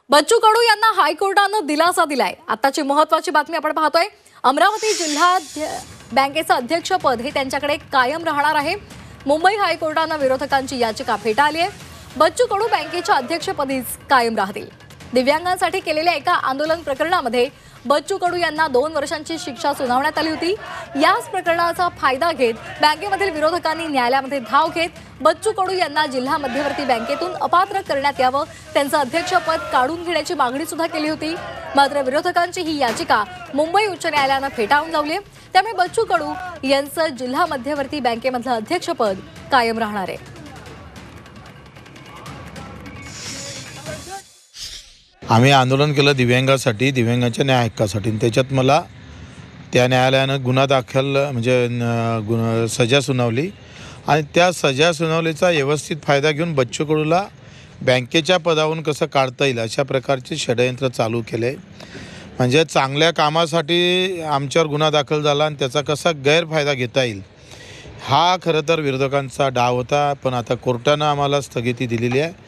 बच्चू कडू यांना हायकोर्टानं दिलासा दिलाय। आताची महत्त्वाची बातमी आपण पाहतोय। अमरावती जिल्हा बँकेचं अध्यक्षपद हे त्यांच्याकडे कायम राहणार आहे। मुंबई हायकोर्टानं विरोधकांची याचिका फेटाळली आहे। बच्चू कडू बँकेच्या अध्यक्षपदीच कायम राहतील। दिव्यांगांसाठी केलेल्या एका आंदोलन प्रकरणामध्ये बच्चू कडू यांना 2 वर्षांची शिक्षा सुनावण्यात आली होती। याच प्रकरणाचा फायदा घेत बँकेमधील विरोधकांनी न्यायालयामध्ये धाव घेत बच्चू कडू यांना जिल्हा मध्यवर्ती बँकेतून अपात्र करण्यात यावं, त्यांचं अध्यक्षपद काढून घेण्याची मागणी सुद्धा केली होती। मात्र विरोधकांची ही याचिका मुंबई उच्च न्यायालयानं फेटाळून लावली। त्यामुळे बच्चू कडू यांचं जिल्हा मध्यवर्ती बँकेमधलं अध्यक्षपद कायम राहणार आहे। आम्ही आंदोलन केलं दिव्यांगासाठी, दिव्यांगाच्या न्याय हक्कासाठी। त्याच्यात मला त्या न्यायालयानं गुन्हा दाखल म्हणजे सजा सुनावली आणि त्या सजा सुनावलीचा व्यवस्थित फायदा घेऊन बच्चू कडूला बँकेच्या पदावरून कसं काढता येईल अशा प्रकारचे षडयंत्र चालू केले। म्हणजे चांगल्या कामासाठी आमच्यावर गुन्हा दाखल झाला आणि त्याचा कसा गैरफायदा घेता येईल हा खरं तर विरोधकांचा डाव होता। पण आता कोर्टानं आम्हाला स्थगिती दिलेली आहे।